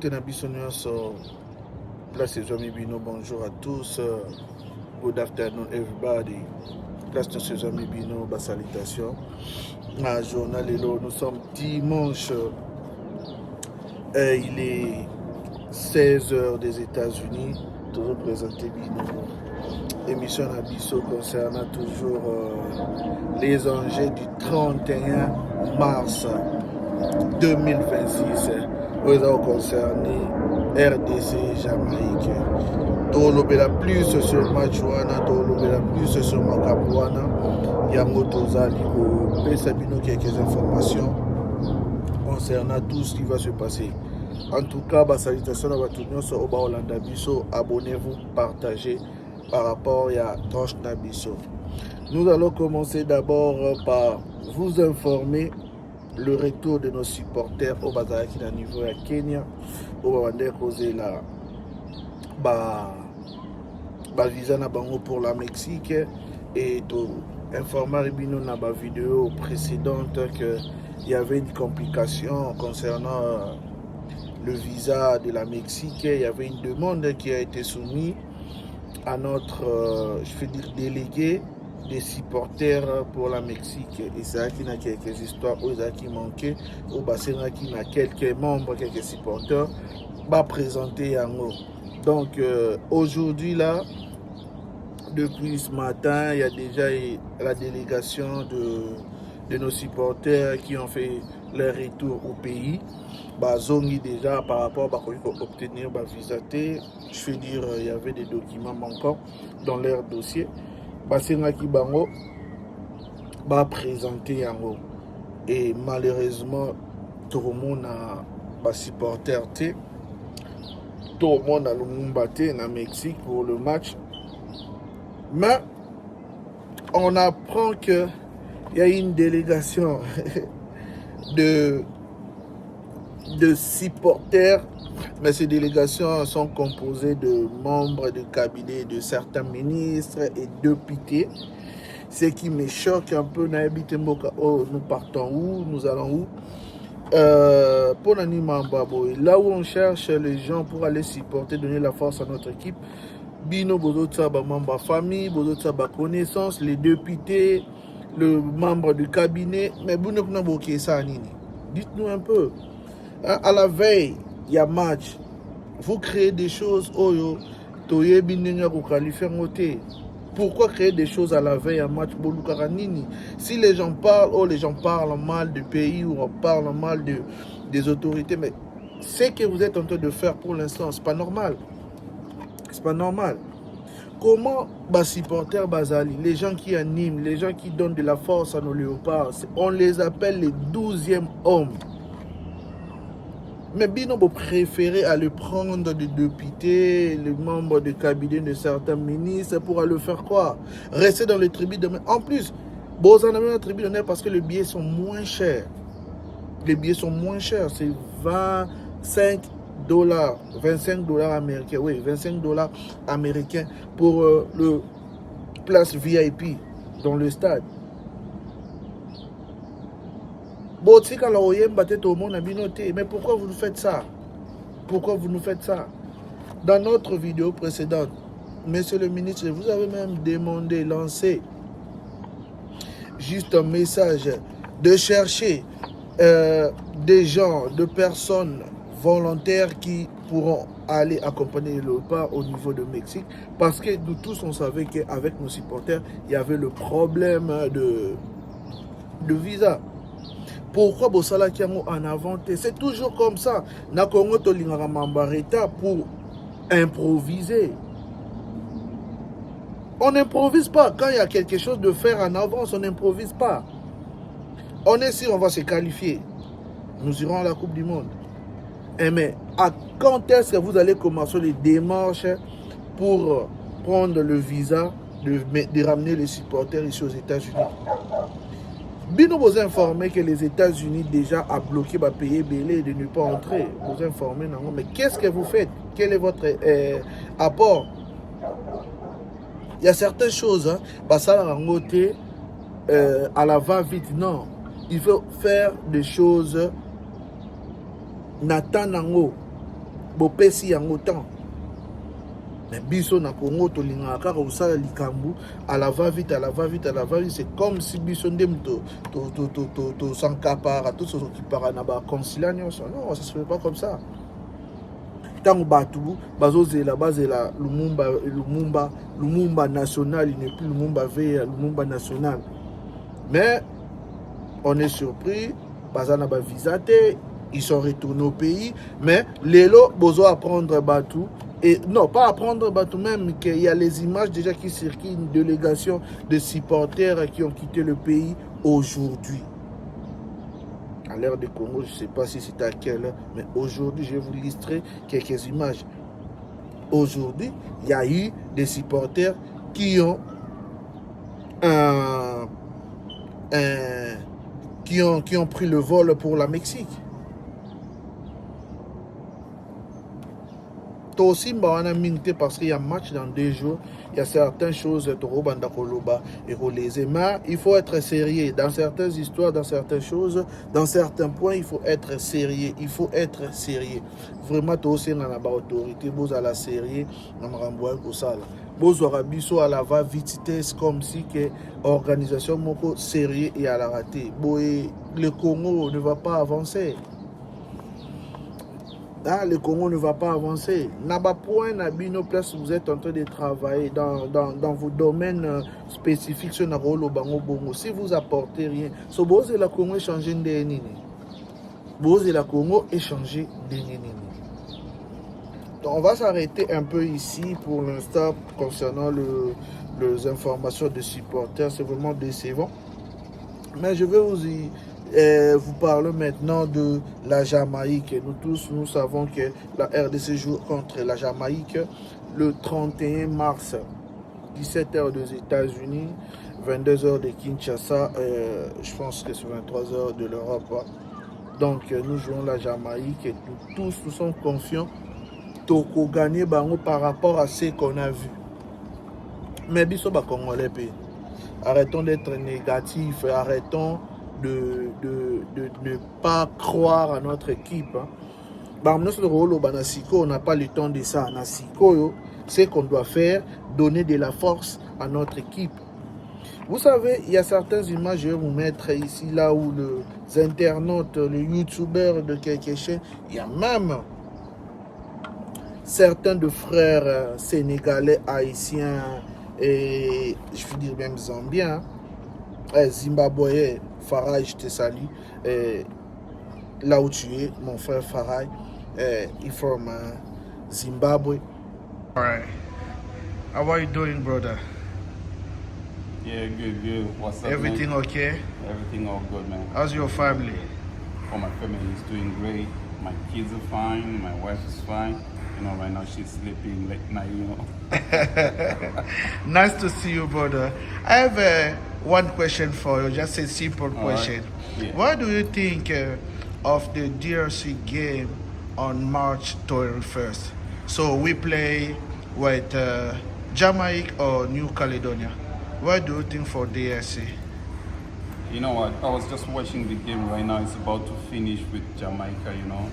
So, place les amis Bino, bonjour à tous. Good afternoon, everybody. Place les amis Bino, salutation. Ma journal nous sommes dimanche. Il est 16h des États-Unis. Toujours présenté Bino. Émission Abisso concernant toujours les enjeux du 31 mars 2026. Ils ont concerné RDC, Jamaïque. Tolobela plus sur Machuana, Tolobela plus sur Makapuana. Yango Tozali, Pesabino, quelques informations concernant tout ce qui va se passer. En tout cas, salutations à Batunio sur Oba Olanda Bisso. Abonnez-vous, partagez par rapport à Tranche Nabisso. Nous allons commencer d'abord par vous informer le retour de nos supporters au Bazaraki à niveau à Kenya, au Rwanda causé la visa na bango pour la Mexique et tout informer Bino na ba vidéo précédente que il y avait une complication concernant le visa de la Mexique. Il y avait une demande qui a été soumise à notre délégué des supporters pour la Mexique. Et c'est là qu'il y a quelques histoires qui manquaient, au bassin qui a quelques membres, quelques supporters, va présenter en haut. Donc aujourd'hui là, depuis ce matin, il y a déjà la délégation de nos supporters qui ont fait leur retour au pays. Zongi déjà par rapport à obtenir visa. Je veux dire, il y avait des documents manquants dans leur dossier. Basenaki bango va présenter en haut. Et malheureusement, tout le monde a supporter. Tout le monde a le Mumbaté au Mexique pour le match. Mais on apprend qu'il y a une délégation de supporters, mais ces délégations sont composées de membres de cabinet de certains ministres et députés. Ce qui me choque un peu, nous partons où, nous allons où. Pour là où on cherche les gens pour aller supporter, donner la force à notre équipe, Bino Bozotsa, membre famille, Bozotsa, connaissance, les députés, le membre du cabinet, mais dites-nous un peu. À la veille, il y a match. Vous créez des choses. Pourquoi créer des choses à la veille à match? Si les gens parlent, les gens parlent mal du pays ou on parle mal des autorités, mais ce que vous êtes en train de faire pour l'instant, c'est pas normal. C'est pas normal. Comment supporter Bazali, les gens qui animent, les gens qui donnent de la force à nos léopards, on les appelle les 12e hommes. Mais Bino préféré aller prendre des députés, les membres du cabinet de certains ministres pour aller faire quoi? Rester dans les tribus de... En plus, vous en avez un tribu d'honneur parce que les billets sont moins chers. Les billets sont moins chers. C'est 25 $, américains. Oui, 25 $, américains pour le place VIP dans le stade. Mais pourquoi vous nous faites ça? Pourquoi vous nous faites ça? Dans notre vidéo précédente, monsieur le ministre, vous avez même demandé, lancé juste un message de chercher des gens, de personnes volontaires qui pourront aller accompagner les léopards au niveau de Mexique, parce que nous tous on savait qu'avec nos supporters, il y avait le problème de visa. Pourquoi Bosala Kiango en avant? C'est toujours comme ça. Na Congo Tolingara Mambareta pour improviser. On n'improvise pas. Quand il y a quelque chose de faire en avance, on n'improvise pas. On est sûr, on va se qualifier. Nous irons à la Coupe du Monde. Mais quand est-ce que vous allez commencer les démarches pour prendre le visa de ramener les supporters ici aux États-Unis? Bino vous informer que les États-Unis déjà a bloqué payer Belé de ne pas entrer. Vous informez, non? Mais qu'est-ce que vous faites? Quel est votre apport? Il y a certaines choses, ça à la va-vite. Non, il faut faire des choses. Nathan Nango, bopesi yango temps. Mais biso na Congo to linga kaka usala likambu à la va vite, c'est comme si biso ndem to sankapara tout ce qui para na ba conciliation. Non, ça se fait pas comme ça. Tant batu bazozela bazela Lumumba national, il n'est plus Lumumba V, Lumumba national. Mais on est surpris, bazana ba visate, ils sont retournés au pays, mais lelo bozo apprendre batu. Et non, pas apprendre tout même qu'il y a les images déjà qui circulent, une délégation de supporters qui ont quitté le pays aujourd'hui. À l'ère du Congo, je ne sais pas si c'est à quelle heure, mais aujourd'hui, je vais vous illustrer quelques images. Aujourd'hui, il y a eu des supporters qui ont pris le vol pour la Mexique. Aussi parce qu'il y a un match dans 2 jours, il y a certaines choses mais il faut être sérieux dans certaines histoires, dans certaines choses, dans certains points, il faut être sérieux, vraiment aussi dans la autorité, vous à la sérieux dans à la va vitesse comme si que organisation moko sérieux et à la raté. Le Congo ne va pas avancer. Ah, le Congo ne va pas avancer. Naba point Nabino place, vous êtes en train de travailler dans vos domaines spécifiques sur Narolo Bango Bongo. Si vous apportez rien, so Bose la Congo échanger de nini. Bose la Congo échanger de nini. Donc on va s'arrêter un peu ici pour l'instant concernant les informations de supporters. C'est vraiment décevant. Mais je vais vous parle maintenant de la Jamaïque. Nous tous, nous savons que la RDC joue contre la Jamaïque le 31 mars, 17h des États-Unis, 22h de Kinshasa, je pense que c'est 23h de l'Europe. Donc nous jouons la Jamaïque et nous sommes confiants Toko gagner par rapport à ce qu'on a vu. Mais biso ba Congolais, arrêtons d'être négatifs, arrêtons de ne pas croire à notre équipe. On n'a pas le temps de ça. Ce qu'on doit faire, donner de la force à notre équipe. Vous savez, il y a certaines images, je vais vous mettre ici, là où les internautes, les youtubeurs de quelque chose, il y a même certains de frères sénégalais, haïtiens, et je veux dire même zambiens, Zimbabwe, Farai, je te salue. Là où tu es, mon frère Farai, he's from Zimbabwe. All right. How are you doing, brother? Yeah, good. What's up, Everything man? okay? Everything all good, man. How's your family? Oh, my family is doing great. My kids are fine. My wife is fine. You know, right now she's sleeping late night, you know. Nice to see you, brother. I have one question for you, just a simple question. Right. Yeah. What do you think of the DRC game on March 21st? So we play with Jamaica or New Caledonia. What do you think for DRC? You know what? I was just watching the game right now. It's about to finish with Jamaica, you know.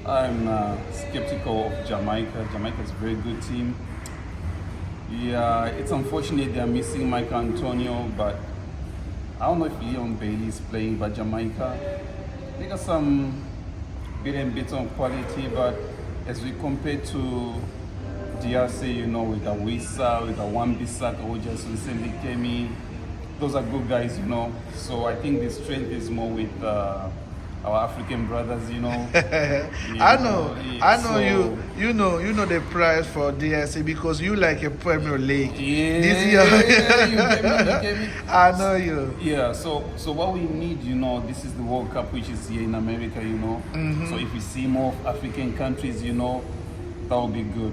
I'm skeptical of Jamaica. Jamaica is a very good team. Yeah, it's unfortunate they're missing Mike Antonio, but I don't know if Leon Bailey is playing, but Jamaica, they got some bit on quality, but as we compare to DRC, you know, we got Wissa, we got Wan-Bissaka, who just recently came in. Those are good guys, you know. So I think the strength is more with our African brothers, you know. I know so, you know the price for DRC because you like a Premier League. Yeah, this year. You get me. I know you. Yeah, so what we need, you know, this is the World Cup which is here in America, you know. Mm-hmm. So if we see more African countries, you know, that would be good.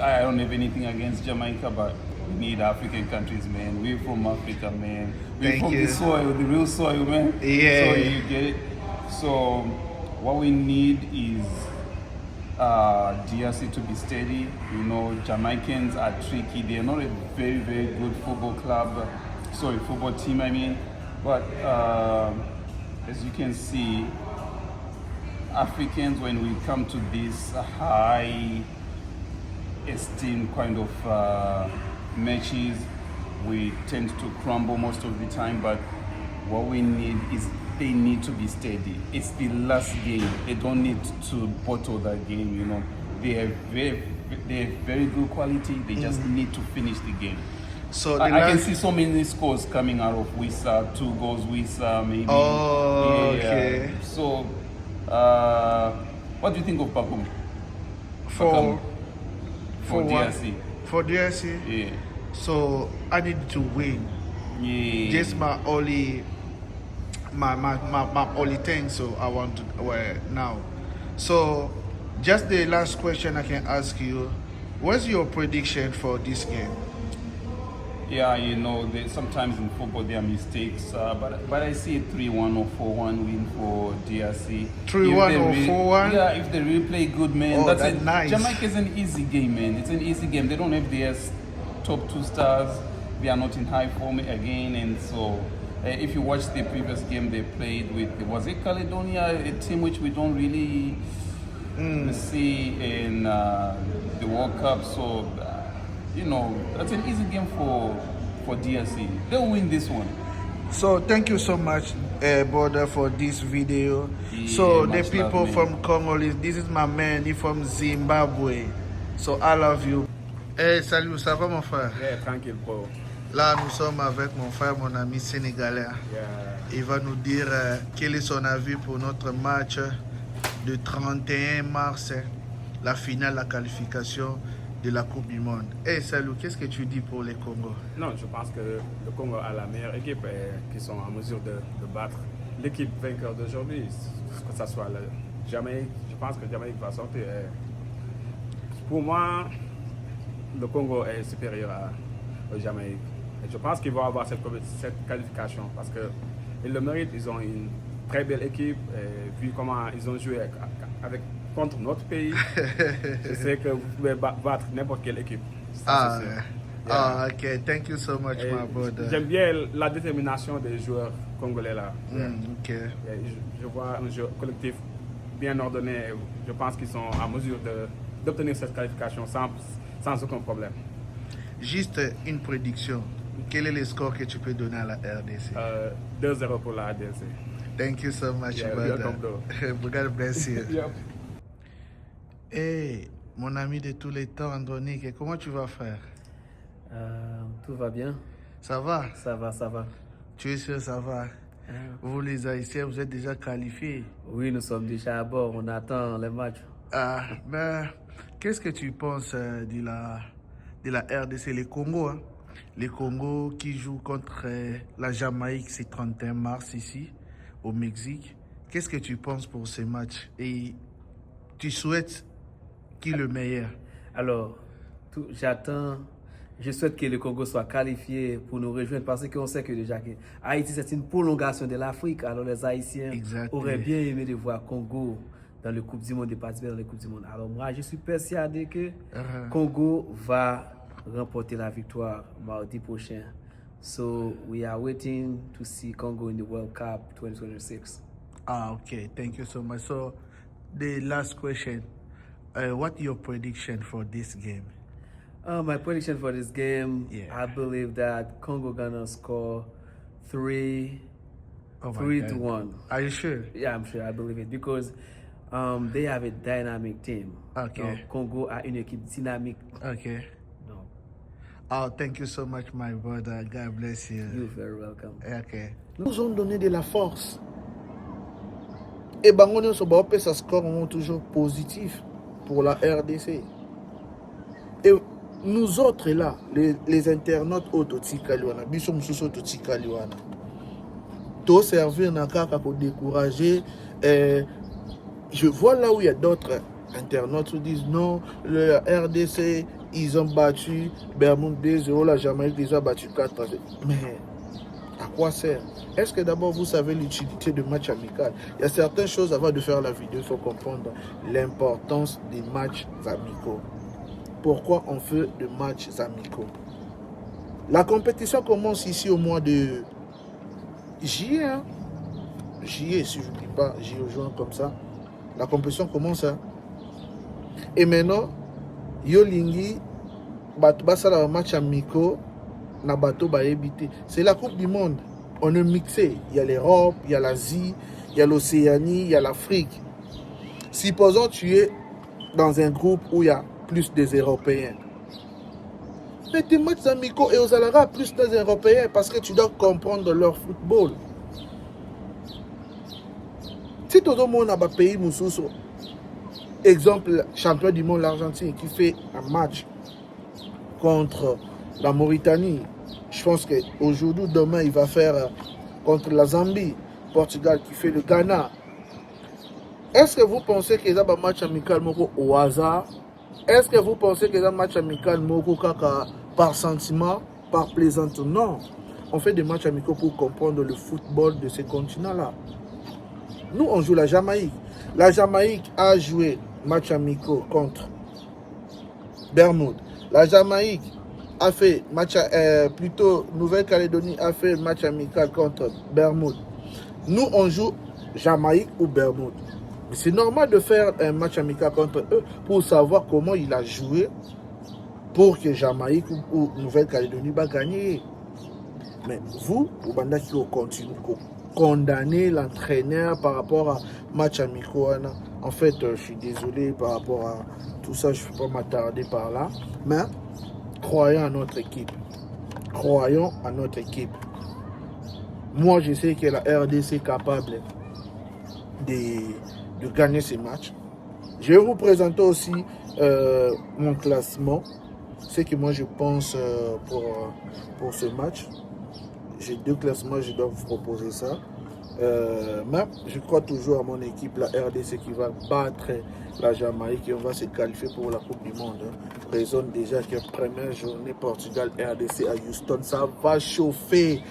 I don't have anything against Jamaica, but we need African countries, man. We're from Africa, man. We're from the soil, the real soil, man. Yeah. So you get it. So what we need is DRC to be steady. You know, Jamaicans are tricky. They're not a very, very good football club. Sorry, football team, I mean. But as you can see, Africans, when we come to this high esteem kind of matches, we tend to crumble most of the time, but what we need is they need to be steady. It's the last game. They don't need to bottle that game, you know. They have very good quality. They just need to finish the game. So I can see so many scores coming out of Wissa, 2 goals Wissa, maybe. Oh, okay. So, what do you think of Bakum? For DRC. For DRC? Yeah. So I need to win. Yeah. Just my only thing. So I want to now. So just the last question I can ask you: what's your prediction for this game? Yeah, you know, sometimes in football there are mistakes, but I see a 3-1 or 4-1 win for DRC. 3-1 or 4-1? Yeah, if they really play good, man. Oh, that's nice. Jamaica is an easy game, man. It's an easy game. They don't have their top 2 stars. They are not in high form again, and so if you watch the previous game they played with, was it Caledonia, a team which we don't really see in the World Cup, so you know, that's an easy game for DRC. They'll win this one. So thank you so much, brother, for this video. Yeah, so the much people love, from Congolese, this is my man, he's from Zimbabwe. So I love you. Hey, salut, ça va mon frère? Yeah, tranquille, bro. Là, nous sommes avec mon frère, mon ami sénégalais. Yeah. Il va nous dire quel est son avis pour notre match de 31 mars, la finale, la qualification de la Coupe du Monde. Hey, salut, qu'est-ce que tu dis pour les Congo? Non, je pense que le Congo a la meilleure équipe qui sont en mesure de battre l'équipe vainqueur d'aujourd'hui, que ce soit le Jamaïque. Je pense que Jamaïque va sortir. Pour moi, le Congo est supérieur au Jamaïque. Et je pense qu'ils vont avoir cette qualification parce qu'ils le méritent. Ils ont une très belle équipe. Et vu comment ils ont joué contre notre pays, je sais que vous pouvez battre n'importe quelle équipe. Ça, Ah, ok. Thank you so much, my brother. J'aime bien la détermination des joueurs congolais là. Ok. Je vois un jeu collectif bien ordonné. Je pense qu'ils sont en mesure d'obtenir cette qualification sans aucun problème. Juste une prédiction. Quel est le score que tu peux donner à la RDC? 2-0 pour la RDC. Thank you so much, Yeah, brother. welcome, bro. God bless you. Yep. Hey, mon ami de tous les temps, Andronique, comment tu vas, frère? Tout va bien. Ça va? Ça va, ça va. Tu es sûr, ça va? Vous, les Haïtiens, vous êtes déjà qualifiés? Oui, nous sommes déjà à bord. On attend les matchs. Ah, mais qu'est-ce que tu penses de la RDC, les Congo, hein? Les Congo qui jouent contre la Jamaïque, c'est 31 mars ici, au Mexique. Qu'est-ce que tu penses pour ces matchs? Et tu souhaites qui est le meilleur? Alors, je souhaite que le Congo soit qualifié pour nous rejoindre parce qu'on sait que déjà que Haïti, c'est une prolongation de l'Afrique. Alors, les Haïtiens auraient bien aimé de voir Congo dans le Coupe du Monde et participer dans le Coupe du Monde. Alors, moi, je suis persuadé que Congo va remporter la victoire mardi prochain. So, we are waiting to see Congo in the World Cup 2026. Ah, okay. Thank you so much. So, the last question. What your prediction for this game? My prediction for this game, I believe that Congo gonna score 3-1. Are you sure? Yeah, I'm sure. I believe it because they have a dynamic team. Okay. Donc, Congo a une équipe dynamique. Okay. No. Oh, thank you so much, my brother. God bless you. You're very welcome. Okay. Nous ont donné de la force. Et bango nyonso baope sa score toujours positif pour la RDC. Et nous autres là, les internautes autotikaliwana, biso mususu autotikaliwana. To servir na kaka pour décourager. Je vois là où il y a d'autres internautes qui disent non, le RDC, ils ont battu Bermude 2-0, la Jamaïque déjà battu 4-0. Mais à quoi sert? Est-ce que d'abord vous savez l'utilité de match amical? Il y a certaines choses avant de faire la vidéo, il faut comprendre l'importance des matchs amicaux. Pourquoi on fait des matchs amicaux? La compétition commence ici au mois de juillet. Juillet, si je ne dis pas, juillet au juin comme ça. La compétition commence. Hein. Et maintenant, Yolingi, basala un match amico, na bateau ba éviter. C'est la Coupe du Monde. On est mixé. Il y a l'Europe, il y a l'Asie, il y a l'Océanie, il y a l'Afrique. Supposons tu es dans un groupe où il y a plus des Européens. Mais tes matchs amicaux et aux Alara plus des Européens parce que tu dois comprendre leur football. Si tout le monde a un pays, exemple, champion du monde, l'Argentine, qui fait un match contre la Mauritanie, je pense qu'aujourd'hui, demain, il va faire contre la Zambie, Portugal qui fait le Ghana. Est-ce que vous pensez qu'il y a un match amical au hasard? Est-ce que vous pensez qu'il y a un match amical par sentiment, par plaisanterie? Non. On fait des matchs amicaux pour comprendre le football de ces continents-là. Nous, on joue la Jamaïque. La Jamaïque a joué match amicaux contre Bermude. La Jamaïque a fait match, plutôt Nouvelle-Calédonie a fait match amical contre Bermude. Nous, on joue Jamaïque ou Bermude. Mais c'est normal de faire un match amical contre eux pour savoir comment il a joué pour que Jamaïque ou Nouvelle-Calédonie va gagner. Mais vous, vous continuez condamner l'entraîneur par rapport à match amicaux. En fait, je suis désolé par rapport à tout ça, je ne vais pas m'attarder par là. Mais croyons à notre équipe. Croyons à notre équipe. Moi, je sais que la RDC est capable de gagner ces matchs. Je vais vous présenter aussi mon classement. C'est que moi, je pense pour ce match. J'ai 2 classements, je dois vous proposer ça. Mais je crois toujours à mon équipe, la RDC, qui va battre la Jamaïque et on va se qualifier pour la Coupe du Monde. Raisonne déjà que première journée Portugal RDC à Houston, ça va chauffer.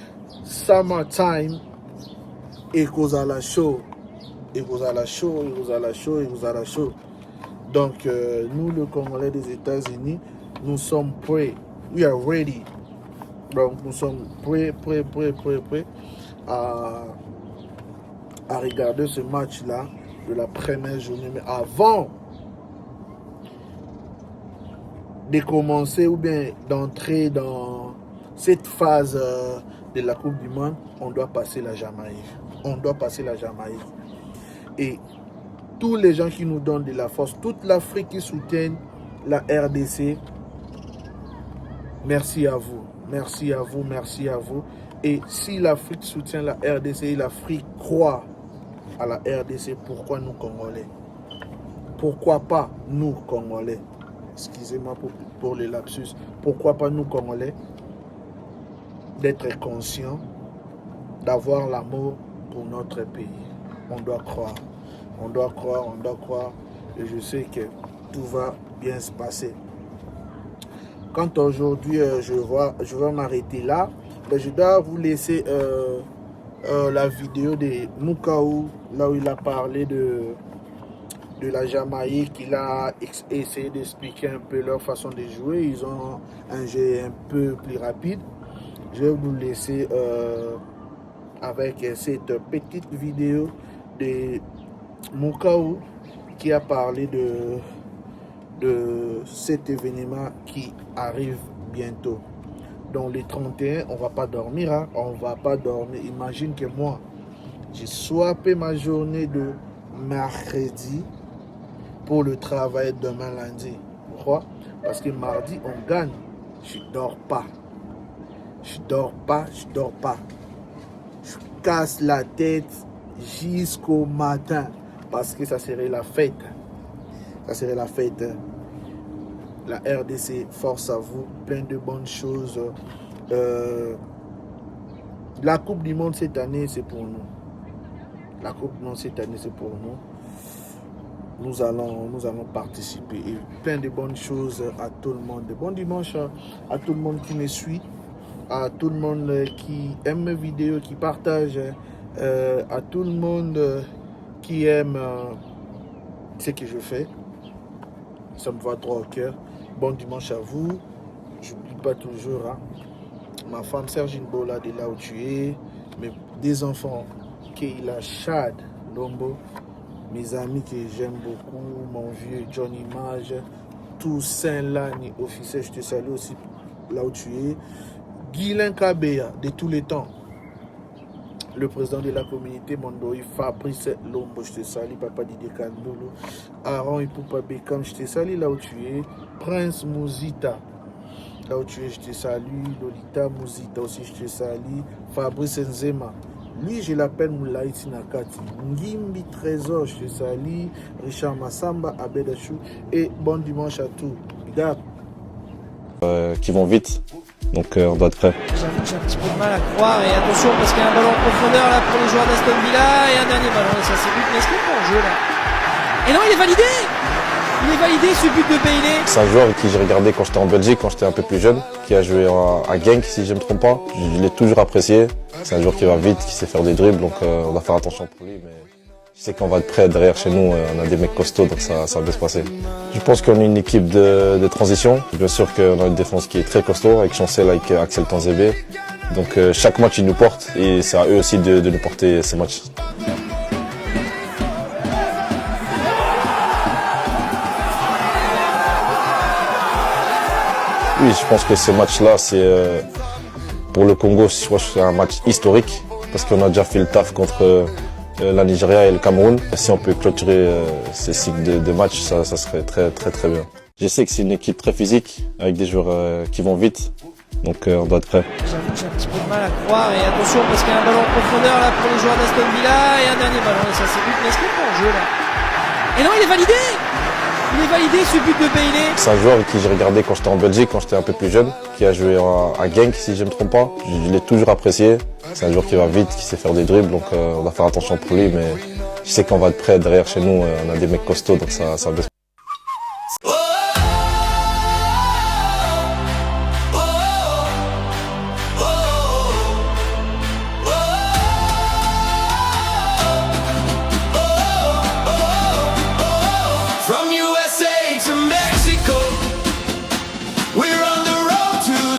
Summertime et cause à la chaud. Et vous à la chaud, et vous à la chaud, et vous à la chaud. Donc, nous, le Congolais des États-Unis, nous sommes prêts. We are ready. Donc, nous sommes prêts à regarder ce match-là de la première journée. Mais avant de commencer ou bien d'entrer dans cette phase de la Coupe du Monde, on doit passer la Jamaïque. On doit passer la Jamaïque. Et tous les gens qui nous donnent de la force, toute l'Afrique qui soutient la RDC, merci à vous. Merci à vous, merci à vous. Et si l'Afrique soutient la RDC et l'Afrique croit à la RDC, pourquoi nous Congolais? Pourquoi pas nous Congolais? Excusez-moi pour le lapsus. Pourquoi pas nous Congolais? D'être conscients, d'avoir l'amour pour notre pays. On doit croire. On doit croire, on doit croire. Et je sais que tout va bien se passer. Quand aujourd'hui je vais m'arrêter là, je dois vous laisser la vidéo de Mukaou, là où il a parlé de la Jamaïque. Il a essayé d'expliquer un peu leur façon de jouer. Ils ont un jeu un peu plus rapide. Je vais vous laisser avec cette petite vidéo de Mukaou qui a parlé de cet événement qui arrive bientôt. Donc les 31, on va pas dormir, hein? On va pas dormir. Imagine que moi, j'ai swappé ma journée de mercredi pour le travail demain lundi. Pourquoi? Parce que mardi, on gagne. Je dors pas. Je dors pas. Je casse la tête jusqu'au matin parce que ça serait la fête. Ça serait la fête. La RDC, force à vous, plein de bonnes choses. La Coupe du Monde cette année, c'est pour nous. La Coupe du Monde cette année, c'est pour nous. Nous allons participer. Et plein de bonnes choses à tout le monde. Bon dimanche à tout le monde qui me suit, à tout le monde qui aime mes vidéos, qui partage, à tout le monde qui aime ce que je fais. Ça me va droit au cœur. Bon dimanche à vous. Je n'oublie pas toujours ma femme Sergine Bola de là où tu es. Des enfants, Keila, Chad, Lombo. mes amis que j'aime beaucoup, mon vieux Johnny Mage, Toussaint Lani, officier, je te salue aussi là où tu es. Guylain Kabea, de tous les temps. Le président de la communauté Mondoï, Fabrice Lombo, je te salue, Papa Didier Kandolo, Aaron Ipoupa Bekam, je te salue là où tu es, Prince Mouzita, là où tu es, je te salue, Lolita Mouzita aussi, je te salue, Fabrice Nzema, lui je l'appelle Moulaïti Nakati, Ngimbi Trésor, je te salue, Richard Massamba, Abedachou, et bon dimanche à tous. Gap. Qui vont vite. Donc on doit être prêt. J'avoue que j'ai un petit peu de mal à croire. Et attention parce qu'il y a un ballon en profondeur là pour les joueurs d'Aston Villa. Et un dernier ballon. Et ça c'est but. Mais est-ce qu'il est pas en jeu là? Et non, il est validé. Il est validé ce but de Bailey. C'est un joueur qui j'ai regardé quand j'étais en Belgique, quand j'étais un peu plus jeune, qui a joué à Genk si je ne me trompe pas. Je l'ai toujours apprécié. C'est un joueur qui va vite, qui sait faire des dribbles. Donc on doit faire attention pour lui. Mais je sais qu'on va être prêt derrière chez nous. On a des mecs costauds, donc ça va bien se passer. Je pense qu'on est une équipe de transition. Bien sûr qu'on a une défense qui est très costaud, avec Chancel, avec Axel Tanzebe. Donc chaque match, ils nous portent et c'est à eux aussi de nous porter ces matchs. Oui, je pense que ce match-là, c'est pour le Congo, je crois que c'est un match historique parce qu'on a déjà fait le taf contre la Nigeria et le Cameroun. Si on peut clôturer ces cycles de matchs, ça serait très bien. Je sais que c'est une équipe très physique, avec des joueurs qui vont vite, donc on doit être prêt. J'avoue que j'ai un petit peu de mal à croire. Et attention parce qu'il y a un ballon en profondeur là pour les joueurs d'Aston Villa. Et un dernier ballon. Et ça c'est but. Mais est-ce qu'il est pas en jeu là? Et non, il est validé. Il est validé ce but de Bailey. C'est un joueur qui j'ai regardé quand j'étais en Belgique, quand j'étais un peu plus jeune, qui a joué à Genk si je ne me trompe pas. Je l'ai toujours apprécié. C'est un joueur qui va vite, qui sait faire des dribbles, donc on doit faire attention pour lui. Mais je sais qu'on va être prêt derrière chez nous. On a des mecs costauds, donc ça va bien.